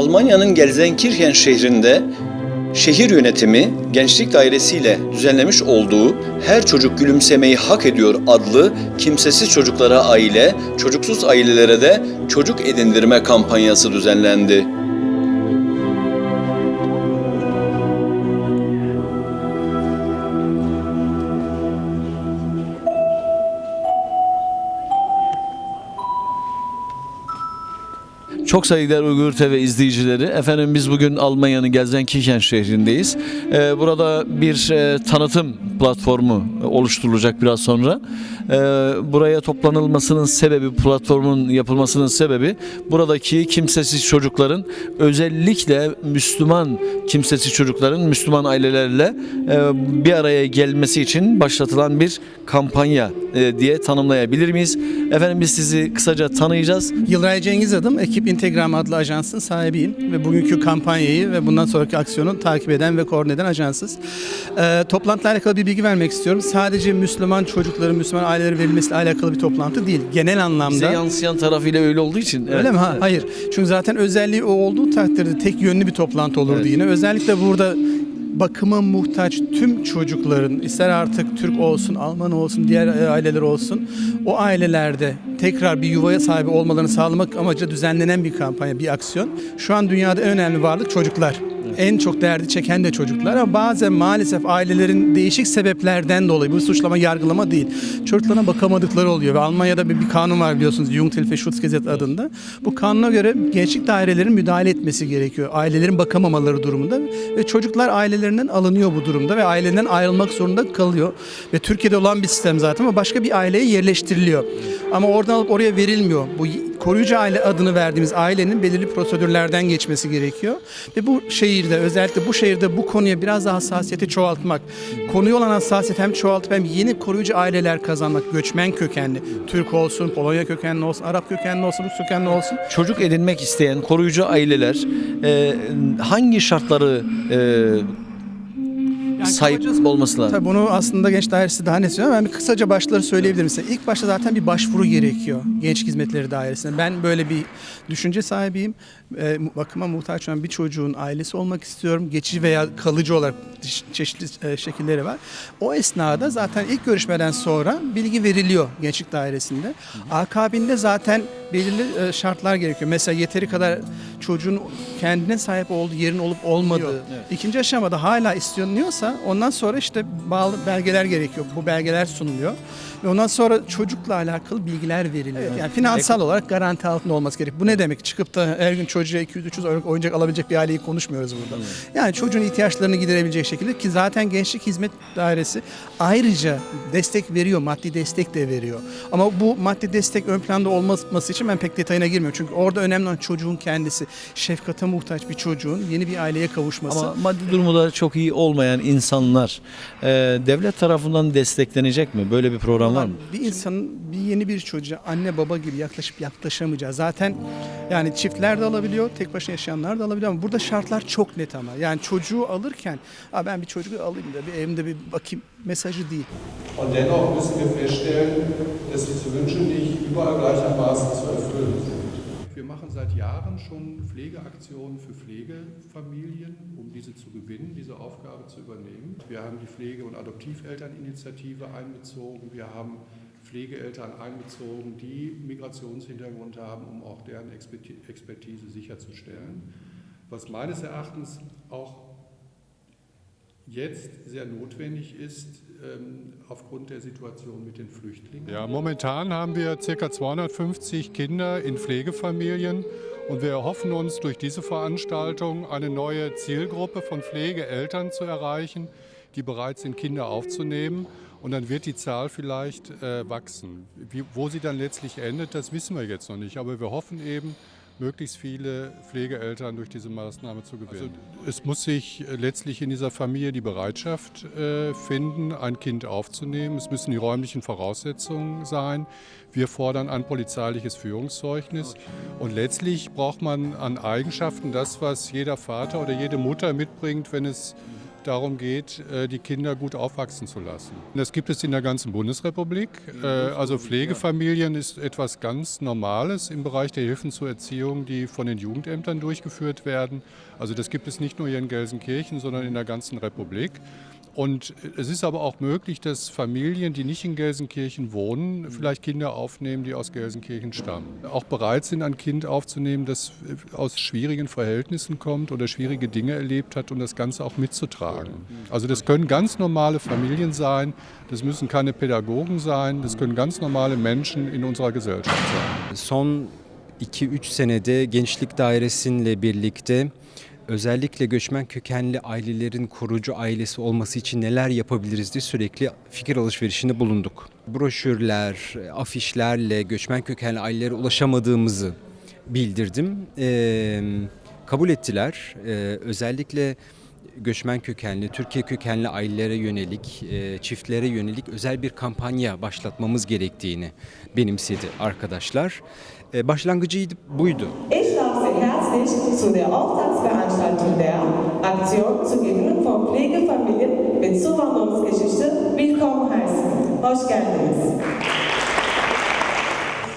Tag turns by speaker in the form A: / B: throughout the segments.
A: Almanya'nın Gelsenkirchen şehrinde şehir yönetimi Gençlik Dairesi ile düzenlemiş olduğu Her Çocuk Gülümsemeyi Hak Ediyor adlı kimsesiz çocuklara aile, çocuksuz ailelere de çocuk edindirme kampanyası düzenlendi. Çok saygıdeğer Uygur TV izleyicileri. Efendim biz bugün Almanya'nın Gelsenkirchen şehrindeyiz. Burada bir tanıtım platformu oluşturulacak biraz sonra. Buraya toplanılmasının sebebi, platformun yapılmasının sebebi buradaki kimsesiz çocukların, özellikle Müslüman kimsesiz çocukların Müslüman ailelerle bir araya gelmesi için başlatılan bir kampanya diye tanımlayabilir miyiz? Efendim biz sizi kısaca tanıyacağız.
B: Yılray Cengiz adım. Ekip Integram adlı ajansın sahibiyim ve bugünkü kampanyayı ve bundan sonraki aksiyonu takip eden ve koordine eden ajansız. Toplantıyla alakalı bir bilgi vermek istiyorum. Sadece Müslüman çocukların, Müslüman ailelere verilmesiyle alakalı bir toplantı değil. Genel anlamda.
A: Bize yansıyan tarafıyla öyle olduğu için.
B: Öyle mi? Hayır. Çünkü zaten özelliği o olduğu takdirde tek yönlü bir toplantı olurdu yine. Özellikle burada bakıma muhtaç tüm çocukların, ister artık Türk olsun, Alman olsun, diğer aileler olsun, o ailelerde tekrar bir yuvaya sahip olmalarını sağlamak amacıyla düzenlenen bir kampanya, bir aksiyon. Şu an dünyada en önemli varlık çocuklar. En çok derdi çeken de çocuklar ama bazen maalesef ailelerin değişik sebeplerden dolayı, bu suçlama yargılama değil, çocuklarına bakamadıkları oluyor ve Almanya'da bir kanun var biliyorsunuz, Jugendhilfeschutzgesetz adında. Bu kanuna göre gençlik dairelerin müdahale etmesi gerekiyor ailelerin bakamamaları durumunda ve çocuklar ailelerinden alınıyor bu durumda ve ailelerinden ayrılmak zorunda kalıyor ve Türkiye'de olan bir sistem zaten ama başka bir aileye yerleştiriliyor ama oradan alıp oraya verilmiyor. Bu koruyucu aile adını verdiğimiz ailenin belirli prosedürlerden geçmesi gerekiyor ve bu şehirde, özellikle bu şehirde bu konuya biraz daha hassasiyeti çoğaltmak, konuya olan hassasiyeti hem çoğaltıp hem yeni koruyucu aileler kazanmak, göçmen kökenli, Türk olsun, Polonya kökenli olsun, Arap kökenli olsun, Rus kökenli olsun.
A: Çocuk edinmek isteyen koruyucu aileler hangi şartları sahip olması lazım?
B: Tabii bunu aslında Genç Dairesi daha net söylüyor. Ben bir kısaca başları söyleyebilirim size. İlk başta zaten bir başvuru gerekiyor Gençlik Hizmetleri Dairesi'ne. Ben böyle bir düşünce sahibiyim. Bakıma muhtaç olan bir çocuğun ailesi olmak istiyorum. Geçici veya kalıcı olarak çeşitli şekilleri var. O esnada zaten ilk görüşmeden sonra bilgi veriliyor Gençlik Dairesi'nde. Akabinde zaten belirli şartlar gerekiyor. Mesela yeteri kadar çocuğun kendine sahip olduğu yerin olup olmadığı. Evet. İkinci aşamada hala isteniyorsa ondan sonra işte bağlı belgeler gerekiyor. Bu belgeler sunuluyor. Ve ondan sonra çocukla alakalı bilgiler veriliyor. Evet. Yani finansal olarak garanti altında olması gerek. Bu ne demek? Çıkıp da her gün çocuğa 200-300 euro oyuncak alabilecek bir aileyi konuşmuyoruz burada. Evet. Yani çocuğun ihtiyaçlarını giderebilecek şekilde ki zaten Gençlik Hizmet Dairesi ayrıca destek veriyor. Maddi destek de veriyor. Ama bu maddi destek ön planda olması için ben pek detayına girmiyorum. Çünkü orada önemli olan çocuğun kendisi. Şefkate muhtaç bir çocuğun yeni bir aileye kavuşması.
A: Ama maddi durumu da çok iyi olmayan insanlar devlet tarafından desteklenecek mi? Böyle bir program var mı?
B: Bir insanın yeni bir çocuğa anne baba gibi yaklaşamayacağı. Zaten yani çiftler de alabiliyor, tek başına yaşayanlar da alabiliyor ama burada şartlar çok net ama. Yani çocuğu alırken ben bir çocuğu alayım da bir evimde bir bakayım mesajı değil.
C: Und dennoch müssen wir feststellen, dass diese Wünsche nicht überall gleichermaßen zu erfüllen sind. Wir machen seit Jahren schon Pflegeaktionen für Pflegefamilien, um diese zu gewinnen, diese Aufgabe zu übernehmen. Wir haben die Pflege- und Adoptivelterninitiative einbezogen. Wir haben Pflegeeltern einbezogen, die Migrationshintergrund haben, um auch deren Expertise sicherzustellen. Was meines Erachtens auch jetzt sehr notwendig ist, aufgrund der Situation mit den Flüchtlingen.
D: Ja, momentan haben wir ca. 250 Kinder in Pflegefamilien und wir erhoffen uns durch diese Veranstaltung eine neue Zielgruppe von Pflegeeltern zu erreichen, die bereit sind, Kinder aufzunehmen. Und dann wird die Zahl vielleicht wachsen. Wo sie dann letztlich endet, das wissen wir jetzt noch nicht. Aber wir hoffen eben, möglichst viele Pflegeeltern durch diese Maßnahme zu gewinnen. Also, es muss sich letztlich in dieser Familie die Bereitschaft finden, ein Kind aufzunehmen. Es müssen die räumlichen Voraussetzungen sein. Wir fordern ein polizeiliches Führungszeugnis. Und letztlich braucht man an Eigenschaften das, was jeder Vater oder jede Mutter mitbringt, wenn es darum geht, die Kinder gut aufwachsen zu lassen. Das gibt es in der ganzen Bundesrepublik. Also Pflegefamilien ist etwas ganz Normales im Bereich der Hilfen zur Erziehung, die von den Jugendämtern durchgeführt werden. Also das gibt es nicht nur hier in Gelsenkirchen, sondern in der ganzen Republik. Und es ist aber auch möglich, dass Familien, die nicht in Gelsenkirchen wohnen, vielleicht Kinder aufnehmen, die aus Gelsenkirchen stammen. Auch bereit sind, ein Kind aufzunehmen, das aus schwierigen Verhältnissen kommt oder schwierige Dinge erlebt hat und das Ganze auch mitzutragen. Also das können ganz normale Familien sein, das müssen keine Pädagogen sein, das können ganz normale Menschen in unserer Gesellschaft sein.
E: Son 2-3 senede Gençlik Dairesi'nle birlikte özellikle göçmen kökenli ailelerin kurucu ailesi olması için neler yapabiliriz diye sürekli fikir alışverişinde bulunduk. Broşürler, afişlerle göçmen kökenli ailelere ulaşamadığımızı bildirdim. Kabul ettiler. Özellikle göçmen kökenli, Türkiye kökenli ailelere yönelik, çiftlere yönelik özel bir kampanya başlatmamız gerektiğini benimsedi arkadaşlar. Başlangıcı buydu.
F: Ich darf Sie herzlich zu der Auftragsveranstaltung der Aktion zur Gewinnung von Pflegefamilien mit Zuwanderungsgeschichte willkommen heißen. Hoş geldiniz.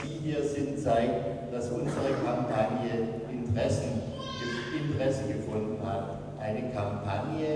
G: Sie hier sind, zeigt, dass unsere Kampagne Interesse gefunden hat. Eine Kampagne,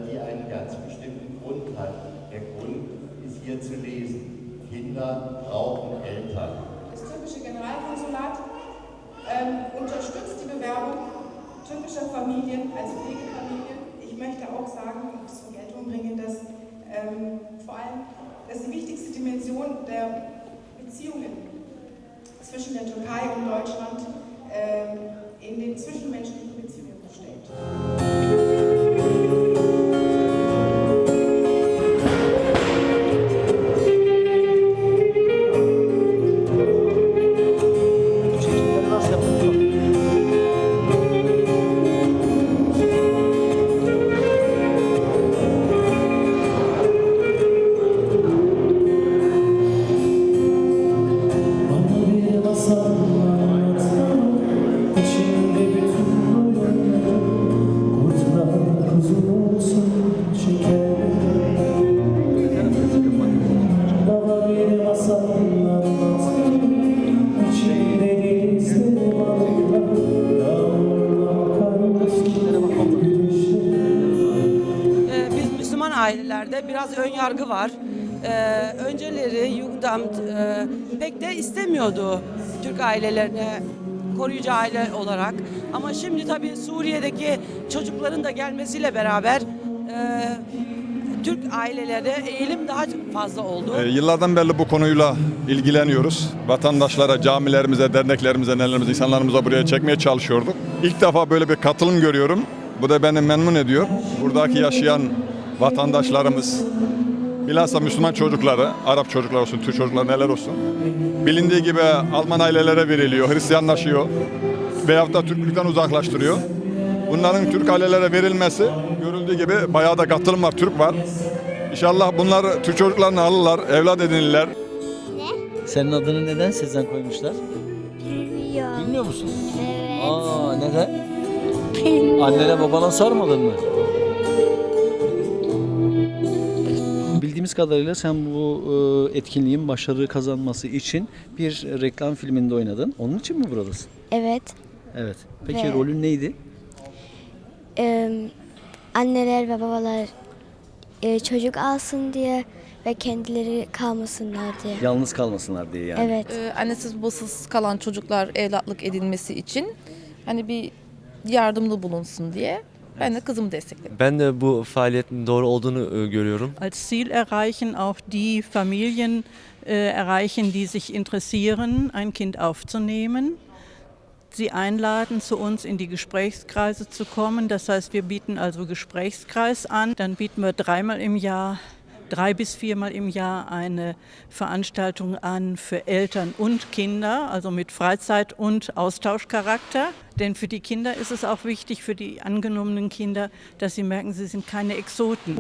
G: die einen ganz bestimmten Grund hat. Der Grund ist hier zu lesen. Kinder brauchen Eltern.
H: Das türkische Generalkonsulat unterstützt die Bewerbung türkischer Familien als Pflegefamilien. Ich möchte auch sagen und zur Geltung bringen, dass vor allem dass die wichtigste Dimension der Beziehungen zwischen der Türkei und Deutschland in den zwischenmenschlichen Beziehungen besteht.
I: Biz Müslüman ailelerde biraz ön yargı var. Önceleri Jugendamt pek de istemiyordu Türk ailelerini koruyucu aile olarak. Ama şimdi tabii Suriye'deki çocukların da gelmesiyle beraber Türk ailelere eğilim daha fazla oldu.
J: Yıllardan beri bu konuyla ilgileniyoruz. Vatandaşlara, camilerimize, derneklerimize, nelerimize, insanlarımıza buraya çekmeye çalışıyorduk. İlk defa böyle bir katılım görüyorum. Bu da beni memnun ediyor. Buradaki yaşayan vatandaşlarımız, bilhassa Müslüman çocukları, Arap çocuklar olsun, Türk çocuklar neler olsun. Bilindiği gibi Alman ailelere veriliyor, Hristiyanlaşıyor veyahut da Türklükten uzaklaştırıyor. Bunların Türk ailelere verilmesi görüldüğü gibi bayağı da katılım var, Türk var. İnşallah bunlar Türk çocuklarını alırlar, evlat edinirler.
A: Senin adını neden Sezen koymuşlar?
K: Bilmiyorum.
A: Bilmiyor musun?
K: Evet.
A: Aa, neden?
K: Bilmiyorum.
A: Annene babana sarmadın mı? Bildiğimiz kadarıyla sen bu etkinliğin başarı kazanması için bir reklam filminde oynadın. Onun için mi buradasın?
K: Evet.
A: Evet. Peki
K: Ve-
A: rolün neydi?
K: Anneler ve babalar çocuk alsın diye ve kendileri kalmasınlar diye.
A: Yalnız kalmasınlar diye yani.
K: Evet.
L: Annesiz babasız kalan çocuklar evlatlık edilmesi için hani bir yardımda bulunsun diye ben de kızımı destekledim.
M: Ben de bu faaliyetin doğru olduğunu görüyorum.
N: Als Ziel erreichen auch die Familien erreichen, die sich interessieren, ein Kind aufzunehmen. Sie einladen, zu uns in die Gesprächskreise zu kommen. Das heißt, wir bieten also Gesprächskreis an. Dann bieten wir 3 bis 4 Mal im Jahr eine Veranstaltung an für Eltern und Kinder, also mit Freizeit- und Austauschcharakter. Denn für die Kinder ist es auch wichtig, für die angenommenen Kinder, dass sie merken, sie sind keine Exoten.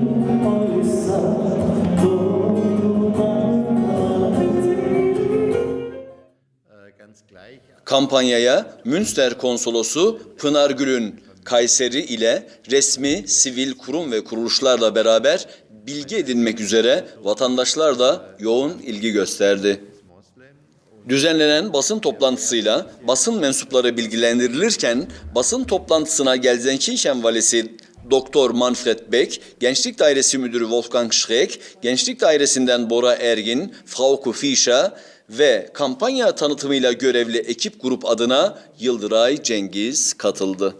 O: Kampanyaya Münster Konsolosu Pınar Gül'ün
A: Kayseri ile resmi, sivil kurum ve kuruluşlarla beraber bilgi edinmek üzere vatandaşlar da yoğun ilgi gösterdi. Düzenlenen basın toplantısıyla basın mensupları bilgilendirilirken basın toplantısına Gelsenkirchen valisi Doktor Manfred Beck, Gençlik Dairesi Müdürü Wolfgang Schreck, Gençlik Dairesi'nden Bora Ergin, Frauke Fischer ve kampanya tanıtımıyla görevli ekip grup adına Yıldıray Cengiz katıldı.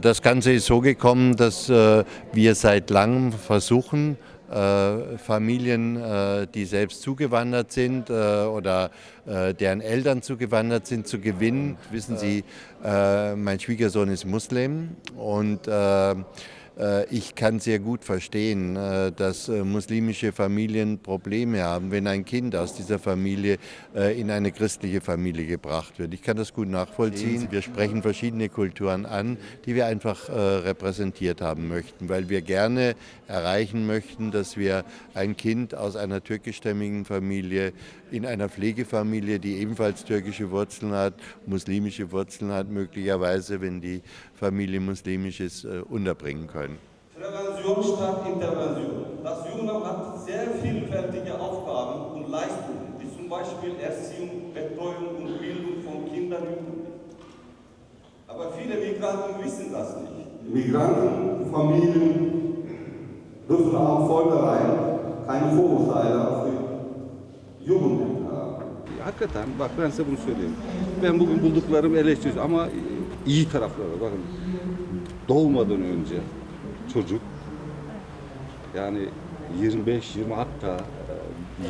O: Das Ganze ist so gekommen, dass wir seit langem versuchen, Familien, die selbst zugewandert sind oder deren Eltern zugewandert sind, zu gewinnen. Wissen Sie, mein Schwiegersohn ist Muslim und ich kann sehr gut verstehen, dass muslimische Familien Probleme haben, wenn ein Kind aus dieser Familie in eine christliche Familie gebracht wird. Ich kann das gut nachvollziehen. Wir sprechen verschiedene Kulturen an, die wir einfach repräsentiert haben möchten, weil wir gerne erreichen möchten, dass wir ein Kind aus einer türkischstämmigen Familie in einer Pflegefamilie, die ebenfalls türkische Wurzeln hat, muslimische Wurzeln hat, möglicherweise, wenn die Familie muslimisch ist, unterbringen können.
P: Prävention statt Intervention. Das Jugendamt hat sehr vielfältige Aufgaben und Leistungen, wie zum Beispiel Erziehung, Betreuung und Bildung von Kindern und Jugendlichen. Aber viele Migranten wissen das nicht. Migrantenfamilien dürfen auch vornherein keine Vorurteile auf die Jugend haben.
Q: Hakikaten bak ben size bunu söyleyeyim. Ben bugün bulduklarım eleştiriyoruz ama iyi tarafları bakın. Doğmadan önce çocuk yani 25-20 hatta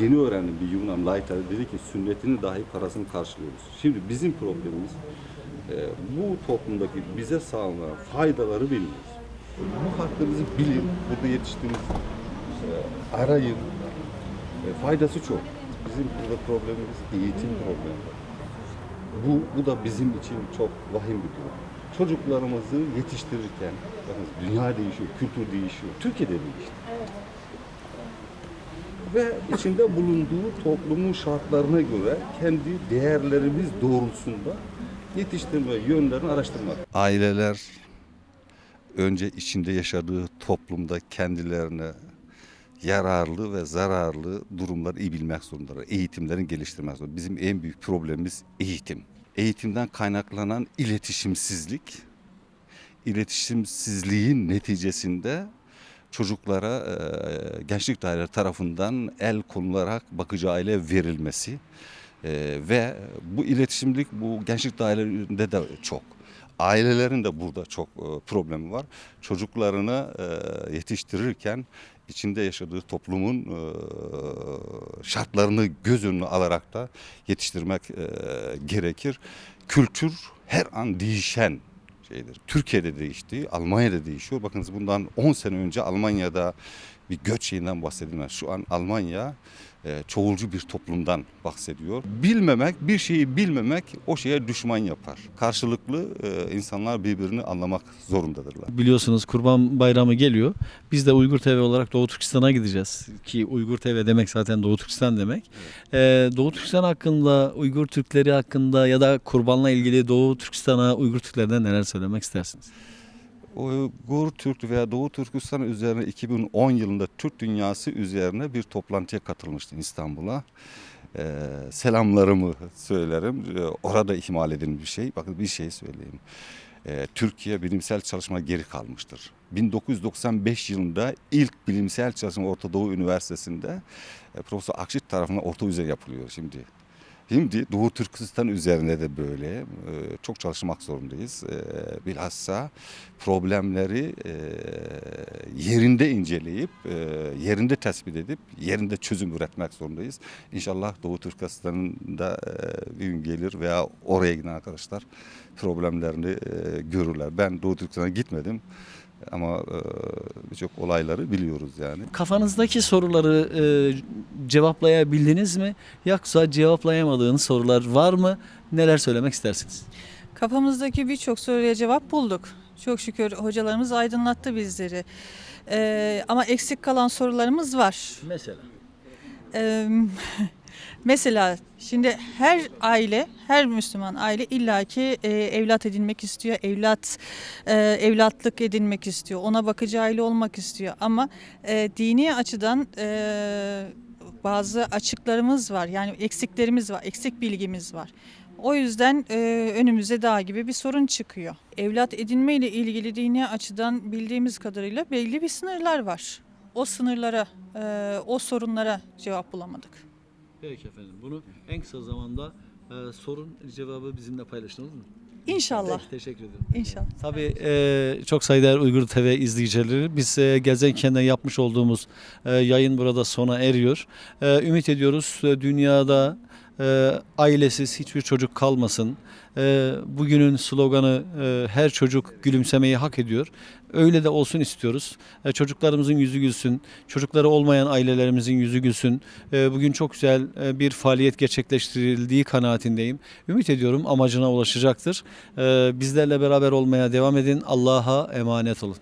Q: yeni öğrendim bir Yunan Leiter dedi ki sünnetini dahi parasını karşılıyoruz. Şimdi bizim problemimiz bu toplumdaki bize sağlanan faydaları bilmiyoruz. Bu haklarınızı bilin, burada yetiştiğiniz arayın. Faydası çok. Bizim burada problemimiz eğitim problemi. Bu da bizim için çok vahim bir durum. Çocuklarımızı yetiştirirken bakın dünya değişiyor, kültür değişiyor, Türkiye'de değişti. Evet. Ve içinde bulunduğu toplumun şartlarına göre kendi değerlerimiz doğrultusunda yetiştirme yönlerini araştırmak.
R: Aileler önce içinde yaşadığı toplumda kendilerine yararlı ve zararlı durumları iyi bilmek zorundalar. Eğitimlerini geliştirmek zorundalar. Bizim en büyük problemimiz eğitim. Eğitimden kaynaklanan iletişimsizlik, iletişimsizliğin neticesinde çocuklara gençlik daireleri tarafından el konularak bakıcı aile verilmesi ve bu iletişimlik bu gençlik dairelerinde de çok. Ailelerin de burada çok problemi var. Çocuklarını yetiştirirken içinde yaşadığı toplumun şartlarını göz önüne alarak da yetiştirmek gerekir. Kültür her an değişen şeydir. Türkiye'de değişti, Almanya'da değişiyor. Bakınız bundan 10 sene önce Almanya'da bir göç şeyinden bahsedilmez. Şu an Almanya çoğulcu bir toplumdan bahsediyor. Bilmemek, bir şeyi bilmemek o şeye düşman yapar. Karşılıklı insanlar birbirini anlamak zorundadırlar.
A: Biliyorsunuz Kurban Bayramı geliyor. Biz de Uygur TV olarak Doğu Türkistan'a gideceğiz. Ki Uygur TV demek zaten Doğu Türkistan demek. Evet. Doğu Türkistan hakkında, Uygur Türkleri hakkında ya da kurbanla ilgili Doğu Türkistan'a, Uygur Türklerine neler söylemek istersiniz?
R: Uygur Türk veya Doğu Türkistan üzerine 2010 yılında Türk Dünyası üzerine bir toplantıya katılmıştım İstanbul'a. Selamlarımı söylerim. Orada ihmal edilmiş bir şey. Bakın bir şey söyleyeyim. Türkiye bilimsel çalışma geri kalmıştır. 1995 yılında ilk bilimsel çalışma Orta Doğu Üniversitesi'nde Profesör Akşit tarafından orta düzey yapılıyor şimdi. Şimdi Doğu Türkistan üzerine de böyle çok çalışmak zorundayız. Bilhassa problemleri yerinde inceleyip, yerinde tespit edip, yerinde çözüm üretmek zorundayız. İnşallah Doğu Türkistan'ın da bir gün gelir veya oraya giden arkadaşlar problemlerini görürler. Ben Doğu Türkistan'a gitmedim. Ama birçok olayları biliyoruz yani.
A: Kafanızdaki soruları cevaplayabildiniz mi? Yoksa cevaplayamadığınız sorular var mı? Neler söylemek istersiniz?
S: Kafamızdaki birçok soruya cevap bulduk. Çok şükür hocalarımız aydınlattı bizleri. Ama eksik kalan sorularımız var.
A: Mesela?
S: Mesela şimdi her aile, her Müslüman aile illaki evlat edinmek istiyor, evlatlık edinmek istiyor, ona bakıcı aile olmak istiyor. Ama dini açıdan bazı açıklarımız var, yani eksiklerimiz var, eksik bilgimiz var. O yüzden önümüze dağ gibi bir sorun çıkıyor. Evlat edinme ile ilgili dini açıdan bildiğimiz kadarıyla belli bir sınırlar var. O sınırlara, o sorunlara cevap bulamadık.
A: Peki efendim. Bunu en kısa zamanda sorun cevabı bizimle paylaştınız mı?
S: İnşallah.
A: Peki, teşekkür ederim.
S: İnşallah.
A: Tabii çok saygıdeğer Uygur TV izleyicileri, biz Gelzenken'de yapmış olduğumuz yayın burada sona eriyor. Ümit ediyoruz dünyada ailesiz hiçbir çocuk kalmasın. Bugünün sloganı her çocuk gülümsemeyi hak ediyor. Öyle de olsun istiyoruz. Çocuklarımızın yüzü gülsün, çocukları olmayan ailelerimizin yüzü gülsün. Bugün çok güzel bir faaliyet gerçekleştirildiği kanaatindeyim. Ümit ediyorum amacına ulaşacaktır. Bizlerle beraber olmaya devam edin. Allah'a emanet olun.